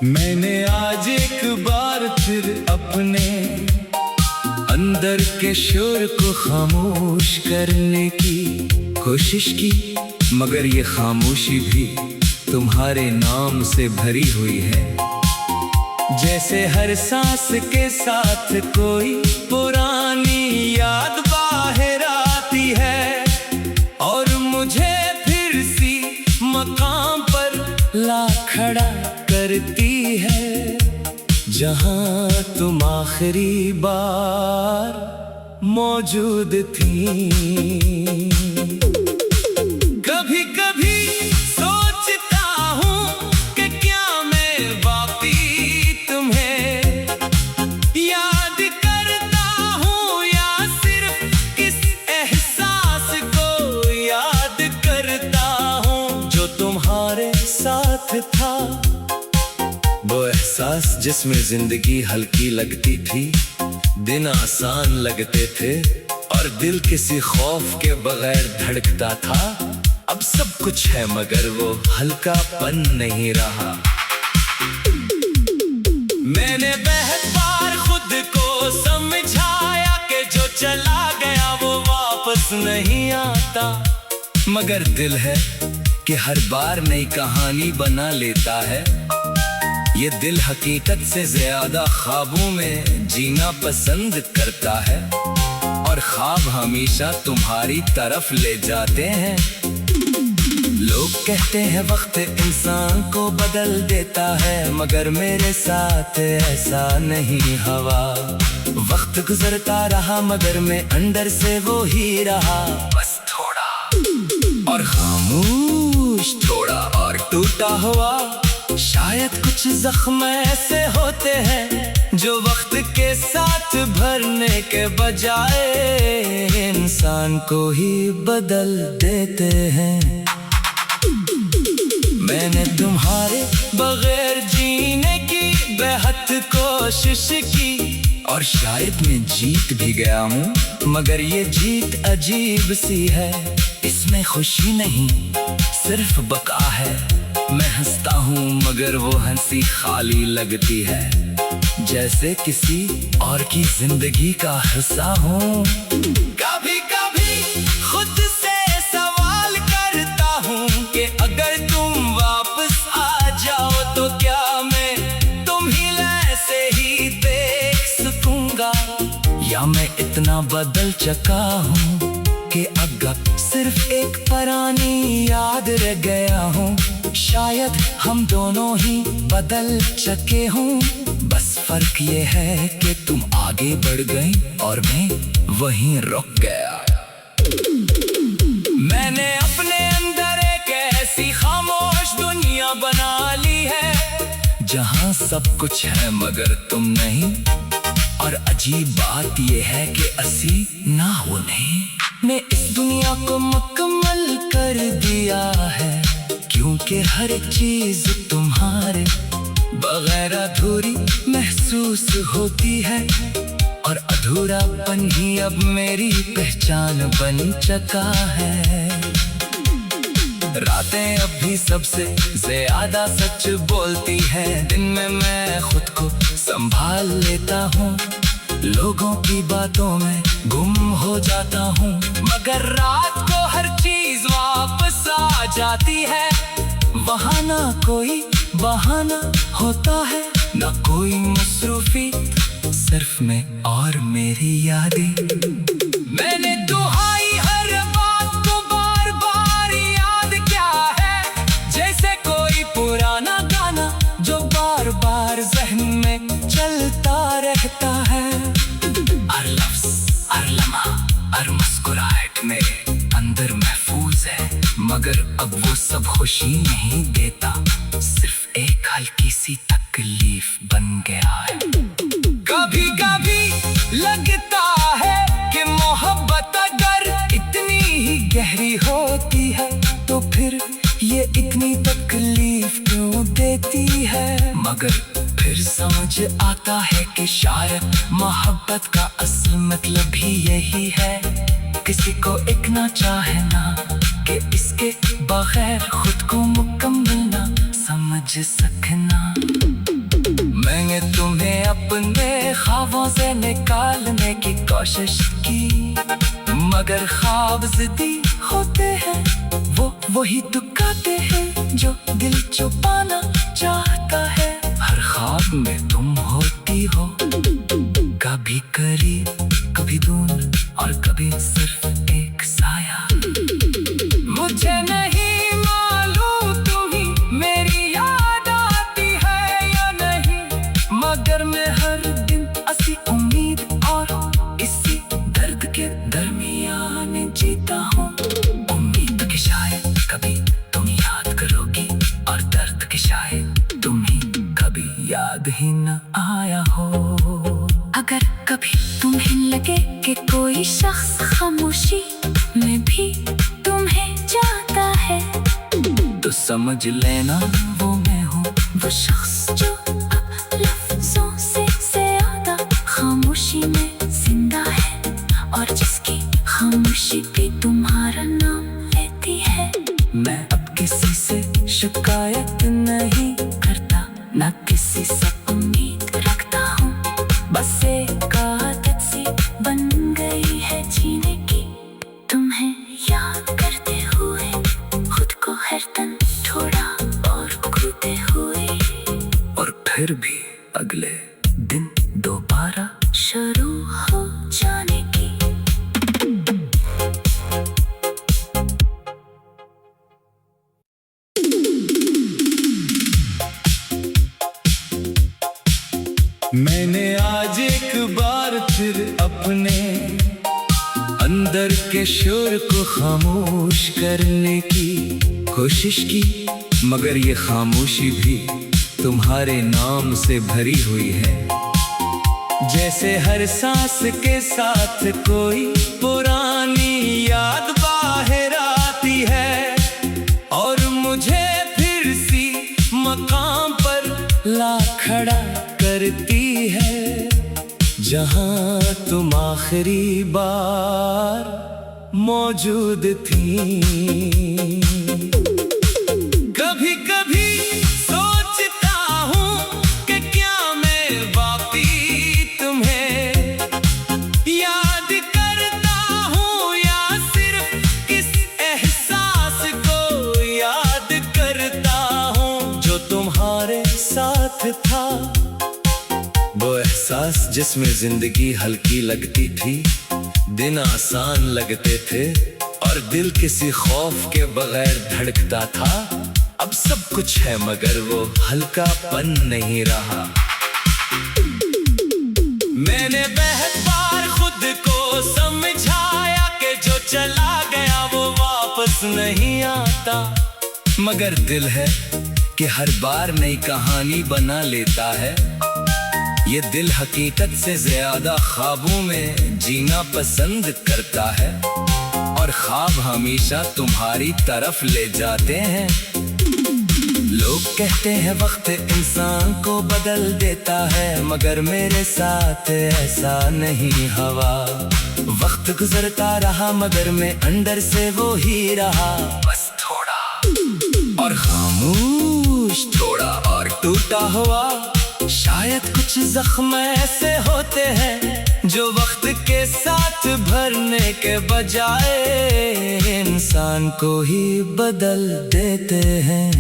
मैंने आज एक बार फिर अपने अंदर के शोर को खामोश करने की कोशिश की, मगर ये खामोशी भी तुम्हारे नाम से भरी हुई है। जैसे हर सांस के साथ कोई पुरानी याद बाहर आती है और मुझे फिर सी मकाम पर ला खड़ा करती है, जहां तुम आखिरी बार मौजूद थी। कभी कभी सोचता हूँ कि क्या मैं वाकई तुम्हें याद करता हूँ या सिर्फ इस एहसास को याद करता हूँ जो तुम्हारे साथ था। वो एहसास जिसमें जिंदगी हल्की लगती थी, दिन आसान लगते थे और दिल किसी खौफ के बगैर धड़कता था। अब सब कुछ है मगर वो हल्कापन नहीं रहा। मैंने बहुत बार खुद को समझाया कि जो चला गया वो वापस नहीं आता, मगर दिल है कि हर बार नई कहानी बना लेता है। ये दिल हकीकत से ज्यादा ख्वाबों में जीना पसंद करता है और ख्वाब हमेशा तुम्हारी तरफ ले जाते हैं। लोग कहते हैं वक्त इंसान को बदल देता है, मगर मेरे साथ ऐसा नहीं हवा। वक्त गुजरता रहा मगर मैं अंदर से वो ही रहा, बस थोड़ा और खामोश, थोड़ा और टूटा हुआ। शायद कुछ जख्म ऐसे होते हैं जो वक्त के साथ भरने के बजाय इंसान को ही बदल देते हैं। मैंने तुम्हारे बगैर जीने की बेहद कोशिश की और शायद मैं जीत भी गया हूँ, मगर ये जीत अजीब सी है। इसमें खुशी नहीं सिर्फ बका है। मैं हंसता हूँ मगर वो हंसी खाली लगती है, जैसे किसी और की जिंदगी का हिस्सा हूँ। कभी कभी खुद से सवाल करता हूँ कि अगर तुम वापस आ जाओ तो क्या मैं तुम्हें ऐसे ही देख सकूंगा, या मैं इतना बदल चुका हूँ कि अब सिर्फ एक पुरानी याद रह गया हूँ। शायद हम दोनों ही बदल चुके हूँ, बस फर्क ये है कि तुम आगे बढ़ गई और मैं वहीं रुक गया। मैंने अपने अंदर एक ऐसी खामोश दुनिया बना ली है जहाँ सब कुछ है मगर तुम नहीं। और अजीब बात यह है कि असी ना हो नहीं। मैं इस दुनिया को मुकम्मल कर दिया है, क्योंकि हर चीज तुम्हारे बगैर अधूरी महसूस होती है और अधूरापन ही अब मेरी पहचान बन चुका है। रातें अब भी सबसे ज्यादा सच बोलती है, दिन में मैं खुद को संभाल लेता हूँ, लोगों की बातों में गुम हो जाता हूँ, मगर रात को हर चीज वापस आ जाती है। वहाँ ना कोई बहाना होता है, ना कोई मसरूफी, सिर्फ मैं और मेरी यादें। मैंने दुहाई हर बात को बार बार याद क्या है, जैसे कोई पुराना गाना जो बार बार जहन में चलता रहता है। हर लफ्ज, हर लम्हा, हर मुस्कुराहट मेरे अंदर महफूज है, मगर अब वो सब खुशी नहीं देता, सिर्फ एक हल्की सी तकलीफ बन गया है। कभी कभी लगता है कि मोहब्बत अगर इतनी ही गहरी होती है तो फिर ये इतनी तकलीफ क्यों देती है, मगर फिर समझ आता है कि शायद मोहब्बत का असल मतलब ही यही है, किसी को इतना चाहना कि इसके बगैर खुद को मुकम्मल ना समझ सकना। अपने ख्वाबों से निकालने की कोशिश की, मगर ख्वाब जिद्दी होते हैं, वो वही दुखाते हैं जो दिल छुपाना चाहता है। हर ख्वाब में तुम होती हो, कभी करीब कभी दूर और कभी सिर्फ एक साया। मुझे नहीं मालूम तुम्हें मेरी याद आती है या नहीं, मगर मैं हर दिन ऐसी उम्मीद और इसी दर्द के दरमियान जीता हूँ। उम्मीद कि शायद कभी तुम याद करोगी, और दर्द कि शायद तुम्हें कभी याद ही न आया हो। अगर कभी तुम्हें लगे कि कोई शख्स खामोशी में भी तुम्हें चाहता है, तो समझ लेना वो मैं हूँ, वो शख्स जो अब लफ्जों से ज्यादा खामोशी में जिंदा है, और जिसकी खामोशी भी तुम्हारा नाम लेती है। मैं अब किसी से शिकायत नहीं करता, ना किसी से उम्मीद रखता हूँ, बस एक आदत सी बन गई है जीने की, तुम्हें याद करते हुए खुद को हर दिन थोड़ा और खोते हुए, और फिर भी अगले दिन दोबारा शुरू हो जाने की। मैंने आज एक बार फिर अपने अंदर के शोर को खामोश करने की कोशिश की, मगर ये खामोशी भी तुम्हारे नाम से भरी हुई है। जैसे हर सांस के साथ कोई पुरानी याद बाहर आती है, और मुझे फिर सी मकाम पर ला खड़ा करती है, जहां तुम आखिरी बार मौजूद थी। कभी कभी सोचता हूँ कि क्या मैं वाकई तुम्हें याद करता हूँ, या सिर्फ इस एहसास को याद करता हूँ जो तुम्हारे साथ था। वो एहसास जिसमें जिंदगी हल्की लगती थी, दिन आसान लगते थे, और दिल किसी खौफ के बगैर धड़कता था। अब सब कुछ है मगर वो हल्कापन नहीं रहा। मैंने बहुत बार खुद को समझाया कि जो चला गया वो वापस नहीं आता, मगर दिल है कि हर बार नई कहानी बना लेता है। ये दिल हकीकत से ज्यादा ख्वाबों में जीना पसंद करता है, और ख्वाब हमेशा तुम्हारी तरफ ले जाते हैं। लोग कहते हैं वक्त इंसान को बदल देता है, मगर मेरे साथ ऐसा नहीं हुआ। वक्त गुजरता रहा मगर मैं अंदर से वो ही रहा, बस थोड़ा और खामोश, थोड़ा और टूटा हुआ। शायद कुछ जख्म ऐसे होते हैं जो वक्त के साथ भरने के बजाय इंसान को ही बदल देते हैं।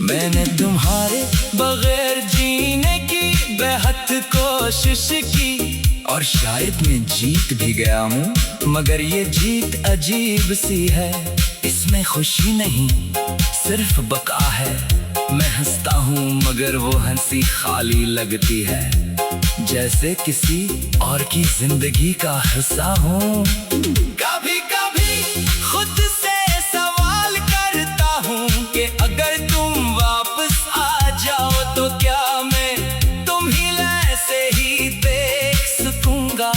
मैंने तुम्हारे बगैर जीने की बेहद कोशिश की, और शायद मैं जीत भी गया हूँ, मगर ये जीत अजीब सी है। इसमें खुशी नहीं सिर्फ बका है। मैं हंसता हूँ मगर वो हंसी खाली लगती है, जैसे किसी और की जिंदगी का हिस्सा हूँ। कभी कभी खुद से सवाल करता हूँ कि अगर तुम वापस आ जाओ तो क्या मैं तुम्हें ऐसे ही देख सकूंगा,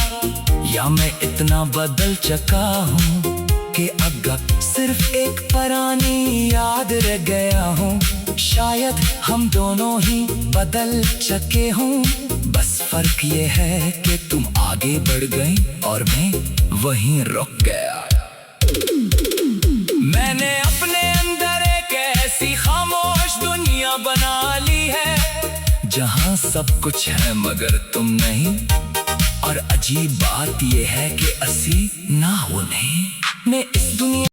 या मैं इतना बदल चुका हूँ कि अब सिर्फ एक पुरानी याद रह गया हूँ। शायद हम दोनों ही बदल चुके हूँ, बस फर्क ये है कि तुम आगे बढ़ गई और मैं वहीं रुक गया। मैंने अपने अंदर एक ऐसी खामोश दुनिया बना ली है जहां सब कुछ है मगर तुम नहीं। और अजीब बात यह है कि असी ना हो नहीं। मैं इस दुनिया